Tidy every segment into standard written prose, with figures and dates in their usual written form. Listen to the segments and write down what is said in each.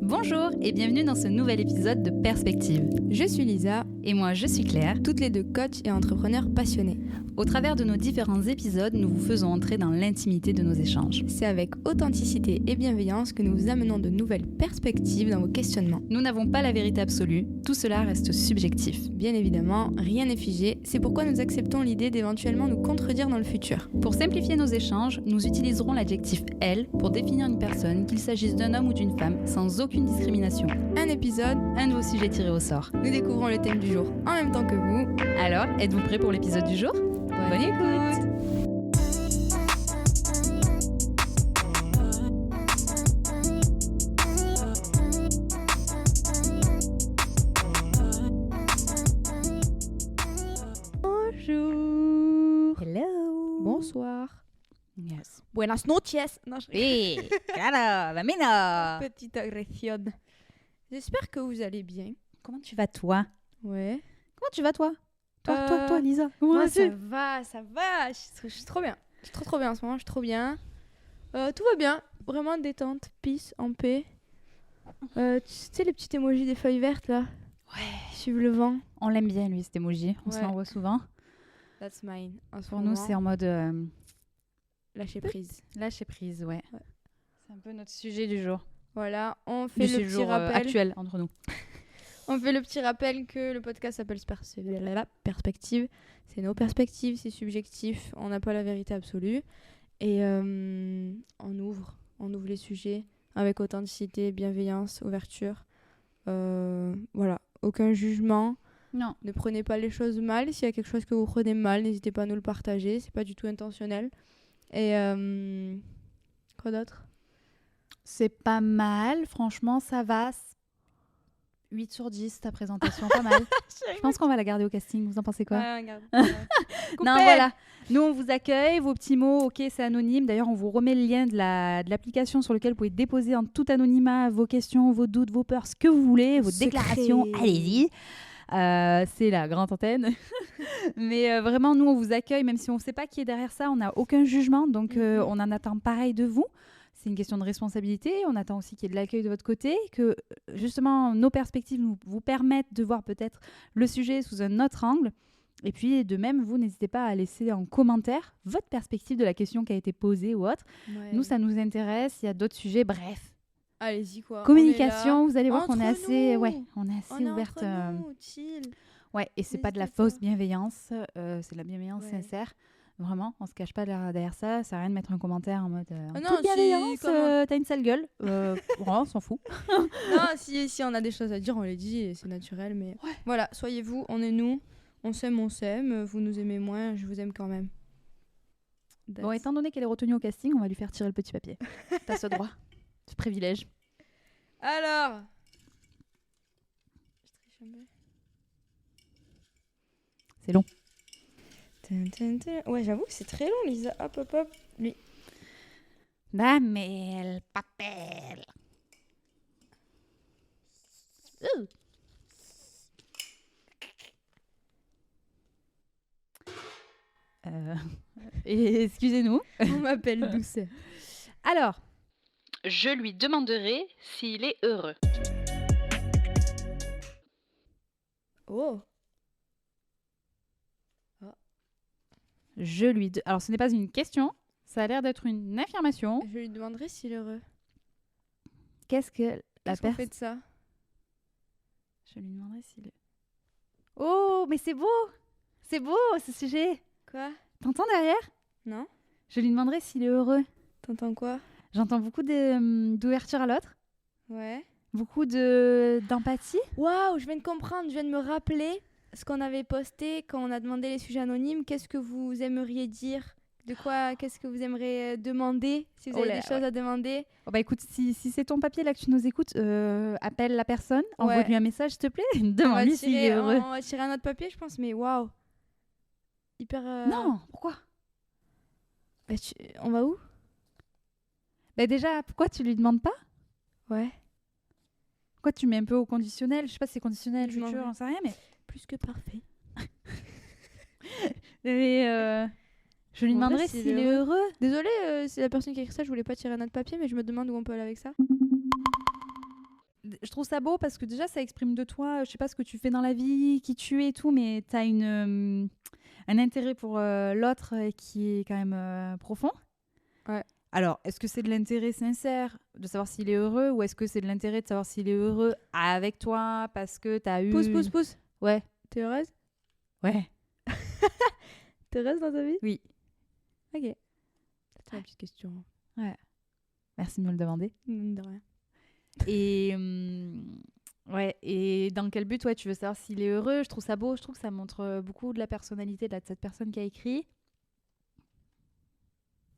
Bonjour et bienvenue dans ce nouvel épisode de Perspective. Je suis Lisa. Et moi, je suis Claire. Toutes les deux coachs et entrepreneurs passionnés. Au travers de nos différents épisodes, nous vous faisons entrer dans l'intimité de nos échanges. C'est avec authenticité et bienveillance que nous vous amenons de nouvelles perspectives dans vos questionnements. Nous n'avons pas la vérité absolue, tout cela reste subjectif. Bien évidemment, rien n'est figé, c'est pourquoi nous acceptons l'idée d'éventuellement nous contredire dans le futur. Pour simplifier nos échanges, nous utiliserons l'adjectif « elle » pour définir une personne, qu'il s'agisse d'un homme ou d'une femme, sans aucune discrimination. Un épisode, un nouveau sujet tiré au sort. Nous découvrons le thème du jour en même temps que vous. Alors, êtes-vous prêts pour l'épisode du jour ? Bonne écoute. Bonjour. Hello. Bonsoir. Yes. Buenas noches. Non, Hey, cara, la mina. Petite agression. J'espère que vous allez bien. Comment tu vas, toi ? Ouais. Comment tu vas, toi ? Toi, Lisa. Moi, ça va. Je suis trop bien. Je suis trop bien en ce moment, je suis trop bien. Tout va bien. Vraiment détente, peace, en paix. Tu sais les petits emojis des feuilles vertes, là ? Ouais. Suivre le vent. On l'aime bien, lui, cet emoji. On se l'envoie souvent. That's mine. Pour nous, c'est en mode... lâcher prise. Lâcher prise, ouais. C'est un peu notre sujet du jour. Voilà, on fait le petit rappel. Actuel, entre nous. On fait le petit rappel que le podcast s'appelle Perspective. C'est nos perspectives, c'est subjectif. On n'a pas la vérité absolue. Et on ouvre les sujets avec authenticité, bienveillance, ouverture. Voilà, aucun jugement. Non. Ne prenez pas les choses mal. S'il y a quelque chose que vous prenez mal, n'hésitez pas à nous le partager. C'est pas du tout intentionnel. Et quoi d'autre ? C'est pas mal, franchement, ça va. 8 sur 10, ta présentation, pas mal. Je pense qu'on va la garder au casting, vous en pensez quoi ? Ouais, regarde. Non, voilà. Nous, on vous accueille, vos petits mots, ok, c'est anonyme. D'ailleurs, on vous remet le lien de l'application sur lequel vous pouvez déposer en tout anonymat vos questions, vos doutes, vos peurs, ce que vous voulez, vos déclarations, allez-y. C'est la grande antenne. Mais vraiment, nous, on vous accueille, même si on ne sait pas qui est derrière ça, on n'a aucun jugement, donc on en attend pareil de vous. C'est une question de responsabilité. On attend aussi qu'il y ait de l'accueil de votre côté, que justement nos perspectives vous permettent de voir peut-être le sujet sous un autre angle. Et puis de même, vous n'hésitez pas à laisser en commentaire votre perspective de la question qui a été posée ou autre. Ouais. Nous, ça nous intéresse. Il y a d'autres sujets. Bref. Allez-y quoi. Communication, vous allez voir qu'on est assez, ouverte. Chill. Ouais, et c'est pas de la fausse bienveillance. C'est de la bienveillance sincère. Vraiment, on se cache pas derrière ça. Ça sert à rien de mettre un commentaire en mode toute bienveillance, t'as une sale gueule. On s'en fout. Non, si on a des choses à dire, on les dit et c'est naturel. Mais voilà, soyez vous, on est nous. On s'aime. Vous nous aimez moins, je vous aime quand même. Bon, étant donné qu'elle est retenue au casting, on va lui faire tirer le petit papier. T'as ce droit, ce privilège. Alors, c'est long. Ouais, j'avoue que c'est très long, Lisa. Hop. Lui. Dame papel. Excusez-nous. On m'appelle Doucet. Alors, je lui demanderai s'il est heureux. Oh. Alors, ce n'est pas une question, ça a l'air d'être une affirmation. Je lui demanderai s'il est heureux. Qu'est-ce qu'on fait de ça ? Je lui demanderai s'il est... Oh, mais c'est beau ce sujet. Quoi ? T'entends derrière ? Non. Je lui demanderai s'il est heureux. T'entends quoi ? J'entends beaucoup d'ouverture à l'autre. Ouais. Beaucoup d'empathie. Waouh, je viens de comprendre, je viens de me rappeler ce qu'on avait posté quand on a demandé les sujets anonymes. Qu'est-ce que vous aimeriez dire ? Qu'est-ce que vous aimeriez demander ? Si vous avez des choses à demander. Oh bah écoute, si c'est ton papier là que tu nous écoutes, appelle la personne, envoie-lui un message s'il te plaît, demande-lui s'il est heureux. On va tirer un autre papier, je pense, mais waouh. Hyper... Non, pourquoi ? On va où ? Déjà, pourquoi tu lui demandes pas ? Ouais. Pourquoi tu mets un peu au conditionnel ? Je sais pas si c'est conditionnel, futur, j'en sais rien, mais... Plus que parfait. Mais je lui demanderai s'il est heureux. Désolée, c'est la personne qui a écrit ça, je voulais pas tirer un autre papier, mais je me demande où on peut aller avec ça. je trouve ça beau parce que déjà, ça exprime de toi, je sais pas ce que tu fais dans la vie, qui tu es et tout, mais tu as un intérêt pour l'autre qui est quand même profond. Ouais. Alors, est-ce que c'est de l'intérêt sincère de savoir s'il est heureux ou est-ce que c'est de l'intérêt de savoir s'il est heureux avec toi parce que tu as eu... Pousse. Ouais. T'es heureuse? Ouais. T'es heureuse dans ta vie? Oui. Ok. C'est une petite question. Merci de me le demander. De rien. Et ouais, et dans quel but tu veux savoir s'il est heureux? Je trouve ça beau, je trouve que ça montre beaucoup de la personnalité de cette personne qui a écrit.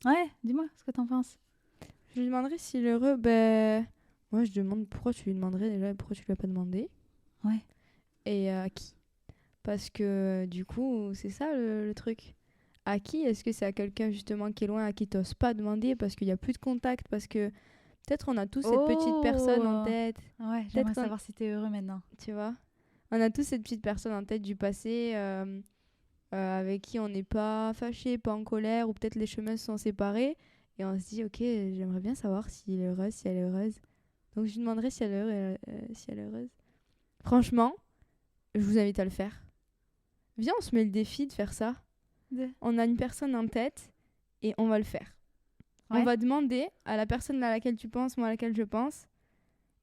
Ouais, dis-moi ce que t'en penses. Je lui demanderais s'il est heureux. Ben, moi, je demande pourquoi tu lui demanderais déjà, pourquoi tu lui as pas demandé. Ouais. Et à qui? Parce que du coup, c'est ça le truc. À qui? Est-ce que c'est à quelqu'un justement qui est loin, à qui t'oses pas demander parce qu'il y a plus de contact, parce que peut-être on a tous cette petite personne en tête. Ouais, j'aimerais savoir si t'es heureux maintenant. Tu vois? On a tous cette petite personne en tête du passé avec qui on n'est pas fâché, pas en colère, ou peut-être les chemins se sont séparés. Et on se dit, ok, j'aimerais bien savoir s'il est heureux, si elle est heureuse. Donc je lui demanderai si elle est heureuse. Franchement, je vous invite à le faire. Viens, on se met le défi de faire ça. On a une personne en tête et on va le faire. Ouais. On va demander à la personne à laquelle tu penses, moi à laquelle je pense.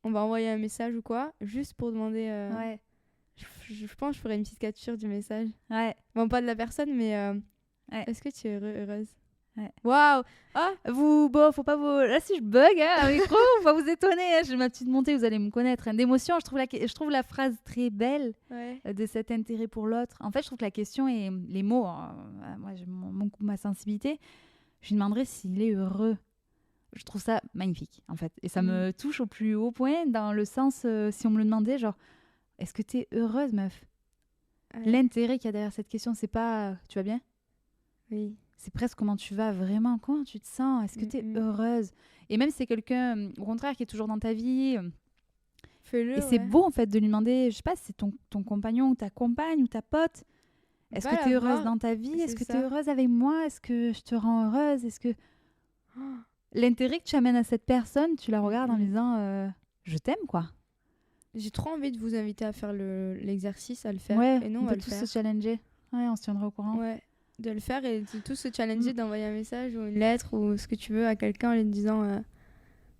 On va envoyer un message ou quoi, juste pour demander... Ouais. Je pense que je ferai une petite capture du message. Ouais. Bon, pas de la personne, mais ouais. Est-ce que tu es heureuse? Ouais. Waouh! Ah, faut pas vous... Là, si je bug, un micro, faut pas vous étonner. J'ai ma petite montée, vous allez me connaître. D'émotion, je trouve la phrase très belle de cet intérêt pour l'autre. En fait, je trouve que la question et les mots, moi, j'ai ma sensibilité, je lui demanderais s'il est heureux. Je trouve ça magnifique, en fait. Et ça me touche au plus haut point, dans le sens, si on me le demandait, genre, est-ce que t'es heureuse, meuf? L'intérêt qu'il y a derrière cette question, c'est pas tu vas bien? Oui. C'est presque comment tu vas vraiment, comment tu te sens, est-ce que t'es heureuse? Et même si c'est quelqu'un, au contraire, qui est toujours dans ta vie, fais-le. Et c'est beau, en fait, de lui demander, je sais pas, si c'est ton compagnon ou ta compagne ou ta pote. Est-ce que t'es heureuse dans ta vie? Est-ce que t'es heureuse avec moi? Est-ce que je te rends heureuse? Est-ce que... L'intérêt que tu amènes à cette personne, tu la regardes en lui disant je t'aime, quoi. J'ai trop envie de vous inviter à faire l'exercice, à le faire. Ouais, et nous, on va tous se challenger. Ouais, on se tiendra au courant. Ouais, de le faire et de tous se challenger, d'envoyer un message ou une lettre ou ce que tu veux à quelqu'un en lui disant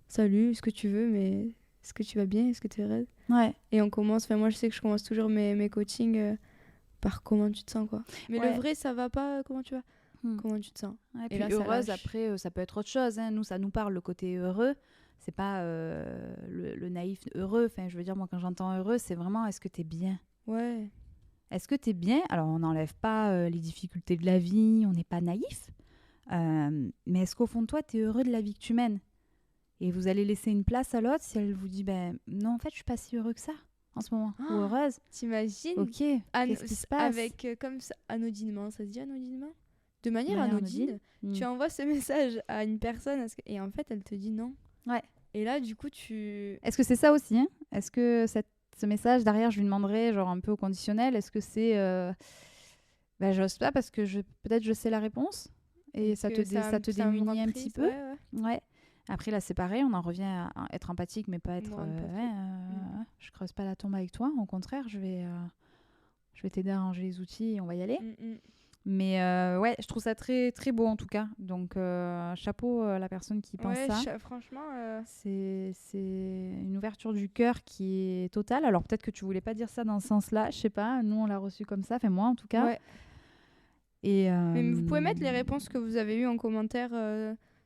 salut, ce que tu veux, mais est-ce que tu vas bien? Est-ce que tu es heureuse? Ouais. Et on commence, enfin moi je sais que je commence toujours mes coachings par comment tu te sens, quoi. Mais le vrai, ça va pas, comment tu vas? Comment tu te sens? Ouais, et puis là, heureuse, après, ça peut être autre chose. Hein. Nous, ça nous parle, le côté heureux. C'est pas le naïf heureux. Enfin, je veux dire, moi, quand j'entends heureux, c'est vraiment est-ce que t'es bien? Ouais. Est-ce que t'es bien? Alors, on n'enlève pas les difficultés de la vie, on n'est pas naïf. Mais est-ce qu'au fond de toi, t'es heureux de la vie que tu mènes? Et vous allez laisser une place à l'autre si elle vous dit non, en fait, je suis pas si heureux que ça en ce moment. Ou heureuse. T'imagines? Ok, qu'est-ce qui se passe? Avec, comme ça, anodinement, ça se dit anodinement? De manière anodine, tu envoies ce message à une personne et en fait, elle te dit non. Ouais. Et là, du coup, tu... Est-ce que c'est ça aussi, hein? Est-ce que ce message, derrière, je lui demanderais, genre un peu au conditionnel, est-ce que c'est... j'ose pas parce que peut-être je sais la réponse et ça te démunit un petit peu. Ouais. Après, là, c'est pareil, on en revient à être empathique, mais pas être... je creuse pas la tombe avec toi, au contraire, je vais t'aider à ranger les outils et on va y aller. Mais ouais, je trouve ça très, très beau en tout cas. Donc, chapeau à la personne qui pense ça. Franchement... C'est une ouverture du cœur qui est totale. Alors, peut-être que tu voulais pas dire ça dans ce sens-là, je sais pas. Nous, on l'a reçu comme ça, enfin moi en tout cas. Ouais. Et mais vous pouvez mettre les réponses que vous avez eues en commentaire.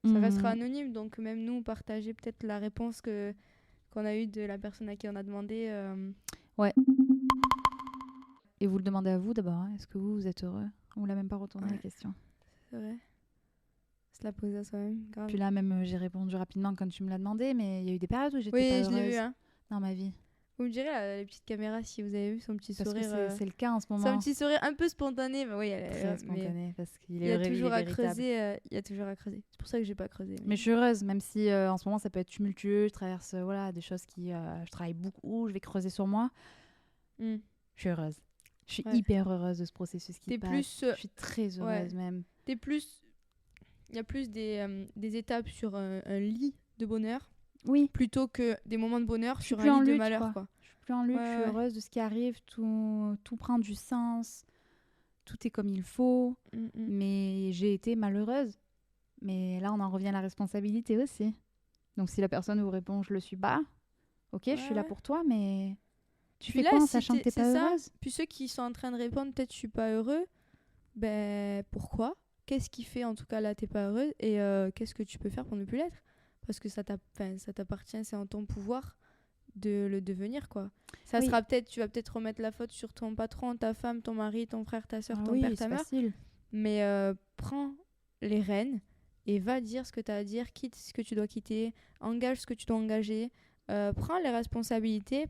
Ça restera anonyme. Donc, même nous, partagez peut-être la réponse qu'on a eue de la personne à qui on a demandé. Ouais. Et vous le demandez à vous d'abord. Est-ce que vous êtes heureux? On l'a même pas retourné la question. C'est vrai. Se la poser à soi-même. Grave. Puis là, même, j'ai répondu rapidement quand tu me l'as demandé, mais il y a eu des périodes où j'étais pas heureuse. Oui, je l'ai vu, hein. Dans ma vie. Vous me direz, les petites caméras, si vous avez vu son petit sourire. Parce que c'est le cas en ce moment. C'est un petit sourire un peu spontané. Mais oui, très spontané, parce qu'il il y a toujours à creuser. Il y a toujours à creuser. C'est pour ça que j'ai pas creusé. Mais je suis heureuse, même si en ce moment, ça peut être tumultueux. Je traverse des choses qui... je travaille beaucoup, je vais creuser sur moi. Je suis heureuse. Je suis hyper heureuse de ce processus qui passe. Je suis très heureuse même. Il y a plus des étapes sur un lit de bonheur. Oui. plutôt que des moments de bonheur Je suis sur plus un en lit de lutte, malheur, quoi. quoi. Je suis plus en lutte, Ouais, je suis ouais. heureuse de ce qui arrive, tout prend du sens, tout est comme il faut, mais j'ai été malheureuse. Mais là, on en revient à la responsabilité aussi. Donc si la personne vous répond je le suis pas, ok, je suis là Ouais. pour toi, mais tu Puis fais là, quoi en si sachant que t'es c'est pas ça. heureuse? Puis ceux qui sont en train de répondre, peut-être je suis pas heureux, ben pourquoi? Qu'est-ce qui fait en tout cas là t'es pas heureuse et qu'est-ce que tu peux faire pour ne plus l'être? Parce que ça t'appartient, c'est en ton pouvoir de le devenir, quoi. Ça Oui. sera peut-être, tu vas peut-être remettre la faute sur ton patron, ta femme, ton mari, ton frère, ta soeur, Ah ton oui, père, c'est ta mère, facile. mais prends les rênes et va dire ce que tu as à dire, quitte ce que tu dois quitter, engage ce que tu dois engager, prends la responsabilité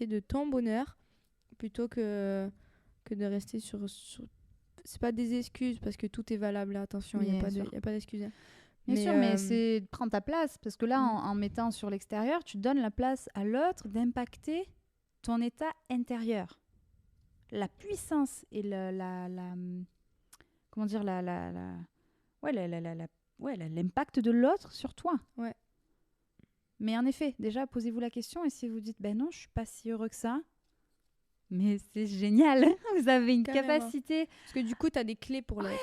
de ton bonheur plutôt que de rester sur... C'est pas des excuses parce que tout est valable, attention, il n'y Bien a sûr. pas d'excuses. Hein. Bien sûr, mais c'est de prendre ta place. Parce que là, Mm. en mettant sur l'extérieur, tu donnes la place à l'autre d'impacter ton état intérieur. La puissance et comment dire, l'impact de l'autre sur toi. Ouais. Mais en effet, déjà, posez-vous la question et si vous dites, ben non, je suis pas si heureux que ça, mais c'est génial, vous avez une Carrément. capacité. Parce que du coup, tu as des clés pour l'être.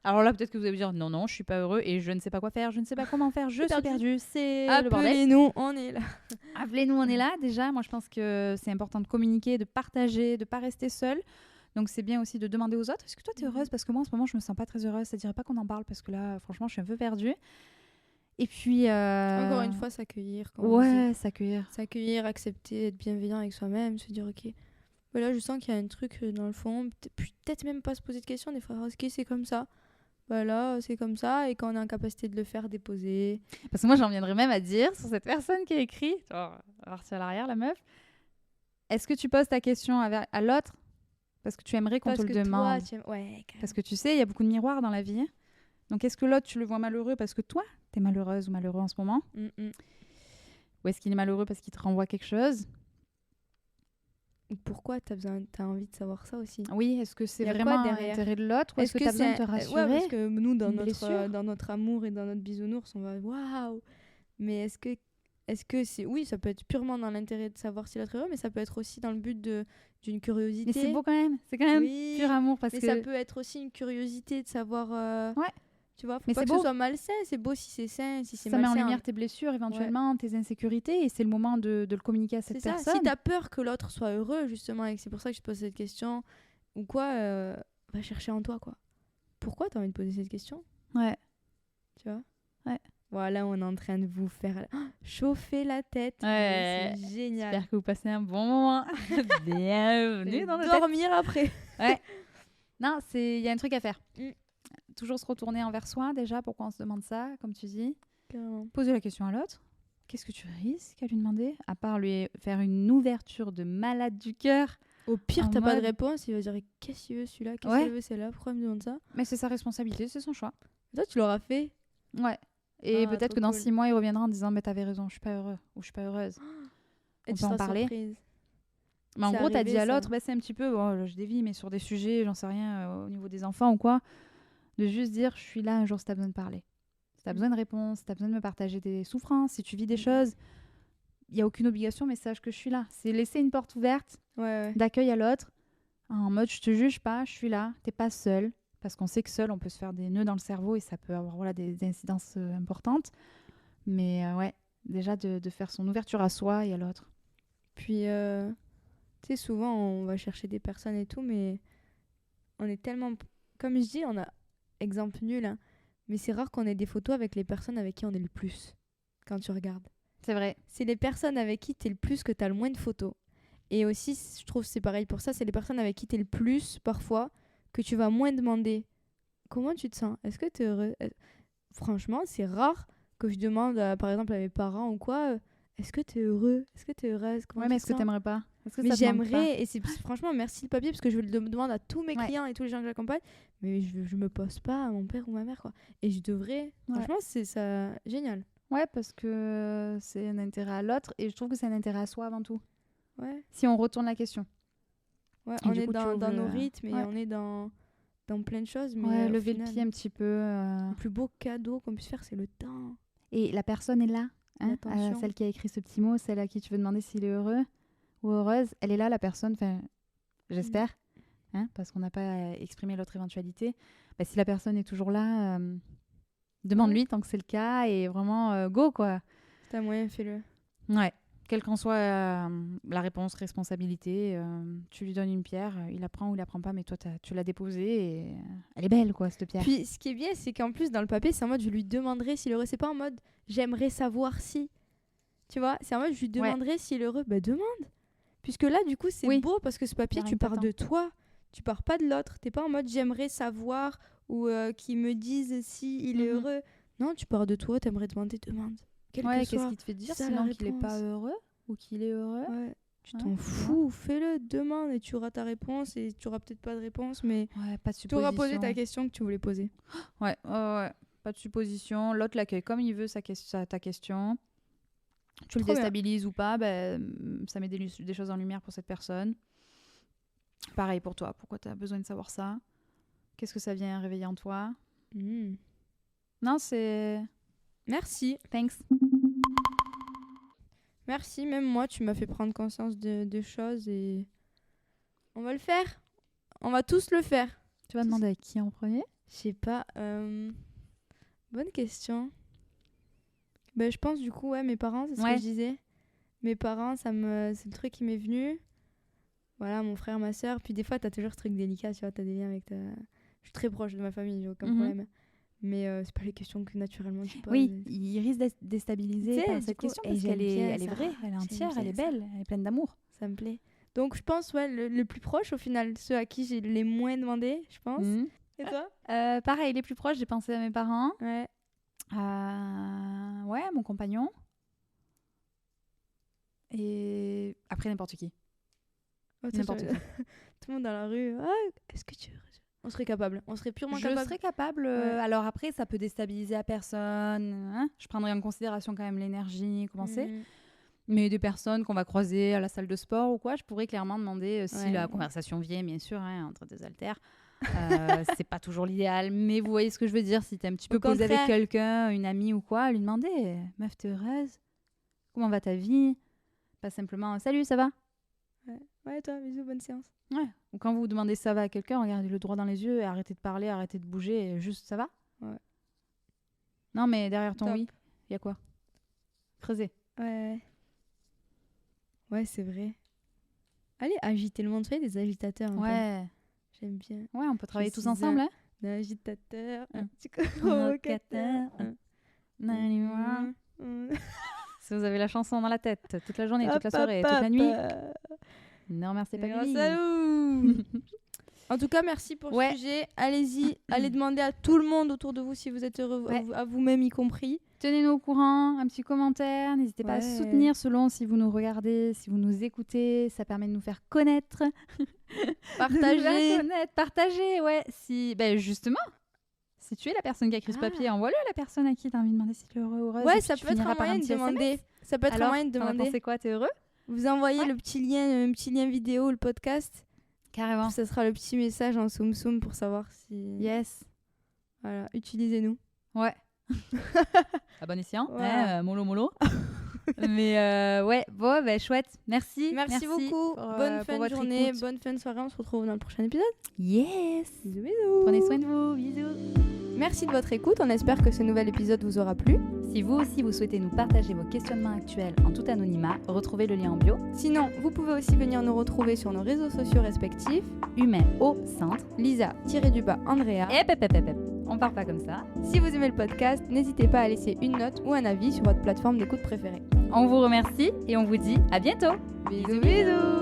Alors là, peut-être que vous allez vous dire, non, non, je suis pas heureux et je ne sais pas quoi faire, je ne sais pas comment faire, je suis perdu, c'est le bordel. Appelez-nous, on est là. Appelez-nous, on est là. Déjà, moi, je pense que c'est important de communiquer, de partager, de pas rester seul. Donc, c'est bien aussi de demander aux autres, est-ce que toi, tu es heureuse? Parce que moi, en ce moment, je me sens pas très heureuse. Ça dirait pas qu'on en parle parce que là, franchement, je suis un peu perdue. Et puis... Encore une fois, s'accueillir. comme on Ouais, dit. s'accueillir. S'accueillir, accepter, être bienveillant avec soi-même, se dire, ok, bah là, je sens qu'il y a un truc dans le fond. Peut-être même pas se poser de questions, des fois, ok, c'est comme ça. Bah là, c'est comme ça. Et quand on est en capacité de le faire, déposer. Parce que moi, j'en viendrais même à dire, sur cette personne qui a écrit, genre, partir à l'arrière, la meuf, est-ce que tu poses ta question à l'autre parce que tu aimerais qu'on te le demande? Ouais, Parce que tu sais, il y a beaucoup de miroirs dans la vie. Donc, est-ce que l'autre, tu le vois malheureux parce que toi, t'es malheureuse ou malheureux en ce moment? Ou est-ce qu'il est malheureux parce qu'il te renvoie quelque chose? Pourquoi t'as envie de savoir ça aussi? Oui, est-ce que c'est Y a quoi vraiment derrière? l'intérêt de l'autre ou est-ce que tu as besoin de te rassurer? Ouais, parce que nous, Une blessure? dans notre amour et dans notre bisounours, on va waouh! Mais est-ce que c'est. Oui, ça peut être purement dans l'intérêt de savoir si l'autre est heureux, mais ça peut être aussi dans le but d'une curiosité. Mais c'est beau quand même. C'est quand même Oui, pur amour parce mais que... ça peut être aussi une curiosité de savoir. Ouais. Tu vois, faut Mais pas c'est que beau. ce soit malsain. C'est beau si c'est sain, si c'est ça met malsain. en lumière tes blessures, éventuellement, tes insécurités, et c'est le moment de le communiquer à cette C'est ça. personne. Si t'as peur que l'autre soit heureux, justement, et que c'est pour ça que je te pose cette question, ou quoi, va chercher en toi, quoi. Pourquoi t'as envie de poser cette question? Ouais. Tu vois? Ouais. Voilà, on est en train de vous faire chauffer la tête. Ouais. C'est génial. J'espère que vous passez un bon moment. Bienvenue dans notre tête. Dormir après. Ouais. Non, il y a un truc à faire. Mm. Toujours se retourner envers soi, déjà, pourquoi on se demande ça, comme tu dis. Carrément. Poser la question à l'autre. Qu'est-ce que tu risques à lui demander? À part lui faire une ouverture de malade du cœur. Au pire, En t'as pas de mode- réponse, il va dire qu'est-ce qu'il veut celui-là, qu'est-ce Ouais. qu'il veut celle-là, pourquoi il me demande ça? Mais c'est sa responsabilité, c'est son choix. Toi, tu l'auras fait. Ouais. Et Ah, peut-être trop que dans cool. 6 mois, il reviendra en disant mais t'avais raison, je suis pas heureux ou je suis pas heureuse. Et On tu peut en seras parler. surprise. Mais en C'est gros, t'as arrivé, dit à ça. l'autre, bah, c'est un petit peu, bon, je dévie, mais sur des sujets, j'en sais rien, au niveau des enfants ou quoi, de juste dire je suis là un jour si t'as besoin de parler. Si t'as besoin de réponses, si t'as besoin de me partager des souffrances, si tu vis des choses, il n'y a aucune obligation, mais sache que je suis là. C'est laisser une porte ouverte Ouais. d'accueil à l'autre, en mode je te juge pas, je suis là, t'es pas seul. Parce qu'on sait que seul, on peut se faire des nœuds dans le cerveau et ça peut avoir des incidences importantes. Mais ouais, déjà de faire son ouverture à soi et à l'autre. Puis, tu sais, souvent, on va chercher des personnes et tout, mais on est tellement... Comme je dis, on a... Exemple nul, hein, mais c'est rare qu'on ait des photos avec les personnes avec qui on est le plus, quand tu regardes. C'est vrai. C'est les personnes avec qui t'es le plus que t'as le moins de photos. Et aussi, je trouve que c'est pareil pour ça, c'est les personnes avec qui t'es le plus, parfois, que tu vas moins demander. Comment tu te sens? Est-ce que t'es heureux? Franchement, c'est rare que je demande, par exemple, à mes parents ou quoi, est-ce que t'es heureux? Est-ce que t'es heureuse? Comment Ouais, mais tu est-ce te que sens? t'aimerais pas? Est-ce que Mais ça te manque pas? j'aimerais, et c'est franchement merci le papier parce que je le demande à tous mes Ouais. clients et tous les gens que j'accompagne, mais je me pose pas à mon père ou ma mère, quoi. Et je devrais, Ouais. franchement, c'est ça génial. Ouais, parce que c'est un intérêt à l'autre et je trouve que c'est un intérêt à soi avant tout. Ouais, Si on retourne la question. ouais, Et on du est coup, tu dans ouvres nos le- rythmes et ouais. on est dans plein de choses, mais Ouais, au lever final, le pied un petit peu. le plus beau cadeau qu'on puisse faire, c'est le temps. Et la personne est là. L'attention. Celle qui a écrit ce petit mot, celle à qui tu veux demander s'il est heureux ou heureuse, elle est là, la personne, j'espère, parce qu'on n'a pas exprimé l'autre éventualité. Bah, si la personne est toujours là, demande-lui tant que c'est le cas et vraiment go, quoi. Si t'as moyen, fais-le. Ouais. Quelle qu'en soit la réponse, responsabilité, tu lui donnes une pierre, il la prend ou il la prend pas, mais toi, tu l'as déposée et elle est belle, quoi, cette pierre. Puis, ce qui est bien, c'est qu'en plus, dans le papier, c'est en mode je lui demanderai s'il est heureux. C'est pas en mode j'aimerais savoir si. Tu vois, c'est en mode je lui demanderai s'il est heureux. Bah, demande. Puisque là, du coup, c'est beau parce que ce papier, tu pars de toi. Tu pars pas de l'autre. T'es pas en mode j'aimerais savoir ou qu'ils me disent si il est heureux. Non, tu pars de toi, t'aimerais demander, demande. Qu'est-ce qui te fait dire sinon qu'il est pas heureux ou qu'il est heureux? Tu t'en fous, fais-le, demande et tu auras ta réponse et tu auras peut-être pas de réponse, mais pas de supposition. Tu auras posé ta question que tu voulais poser. Ouais, pas de supposition. L'autre l'accueille comme il veut ta question. Tu le déstabilises ou pas, ça met des choses en lumière pour cette personne. Pareil pour toi, pourquoi tu as besoin de savoir ça? Qu'est-ce que ça vient réveiller en toi? Non, c'est... Merci. Thanks. Merci, même moi, tu m'as fait prendre conscience de choses et on va le faire. On va tous le faire. Tu vas demander à qui en premier? Je sais pas. Bonne question. Je pense du coup, mes parents, c'est ce que je disais. Mes parents, c'est le truc qui m'est venu. Voilà, mon frère, ma soeur. Puis des fois, t'as toujours ce truc délicat, tu vois, t'as des liens avec ta... Je suis très proche de ma famille, j'ai aucun problème. Mais c'est pas les questions que naturellement tu poses. Oui, il risque d'être déstabilisé par cette question parce qu'elle est vraie, elle est entière, elle est belle, elle est pleine d'amour. Ça me plaît. Donc je pense, le plus proche au final, ceux à qui j'ai les moins demandé, je pense. Et toi? Pareil, les plus proches, j'ai pensé à mes parents. Ouais. Mon compagnon. Et après, n'importe qui. N'importe qui. Tout le monde dans la rue. Est-ce que tu... On serait capable. On serait purement capable. Je serais capable. Alors après, ça peut déstabiliser la personne. Je prendrais en considération quand même l'énergie, comment c'est. Mais des personnes qu'on va croiser à la salle de sport ou quoi, je pourrais clairement demander si la conversation vient, bien sûr, entre deux haltères. C'est pas toujours l'idéal. Mais vous voyez ce que je veux dire. Si t'es un petit peu posé avec quelqu'un, une amie ou quoi, lui demander « Meuf, t'es heureuse? Comment va ta vie ?» Pas simplement « Salut, ça va ?» Ouais, toi, bisous, bonne séance. Ouais. Ou quand vous demandez ça va à quelqu'un, regardez-le droit dans les yeux et arrêtez de parler, arrêtez de bouger, et juste ça va. Ouais. Non, mais derrière ton oui, il y a quoi? Creuser. Ouais, c'est vrai. Allez, agiter le monde, tu vois, des agitateurs. Ouais. J'aime bien. Ouais, on peut travailler tous ensemble. Un agitateur, un petit provocateur. Si vous avez la chanson dans la tête toute la journée, toute la soirée, toute la nuit. Ne remerciez pas Lily. En tout cas, merci pour ce sujet. Allez-y, allez demander à tout le monde autour de vous si vous êtes heureux, à vous-même y compris. Tenez-nous au courant, un petit commentaire. N'hésitez pas à soutenir selon si vous nous regardez, si vous nous écoutez. Ça permet de nous faire connaître. Partager, ouais. Justement, si tu es la personne qui a écrit ce papier, envoie-le à la personne à qui tu as envie de demander si tu es heureux ou heureuse. Ouais, ça peut être un moyen de demander. Ça peut être un moyen de demander. T'en as pensé quoi? T'es heureux? Vous envoyez le petit lien vidéo, le podcast. Carrément. Ça sera le petit message en soum soum pour savoir si... Yes. Voilà, utilisez-nous. Ouais. À bon escient. Mollo mollo. Mais chouette. Merci beaucoup. Bonne fin de journée, bonne fin de soirée. On se retrouve dans le prochain épisode. Yes. Bisous, bisous. Prenez soin de vous. Bisous. Merci de votre écoute. On espère que ce nouvel épisode vous aura plu. Si vous aussi vous souhaitez nous partager vos questionnements actuels en tout anonymat, retrouvez le lien en bio. Sinon, vous pouvez aussi venir nous retrouver sur nos réseaux sociaux respectifs. Humain au centre. Lisa-Andrea. On part pas comme ça. Si vous aimez le podcast, n'hésitez pas à laisser une note ou un avis sur votre plateforme d'écoute préférée. On vous remercie et on vous dit à bientôt. Bisous bisous.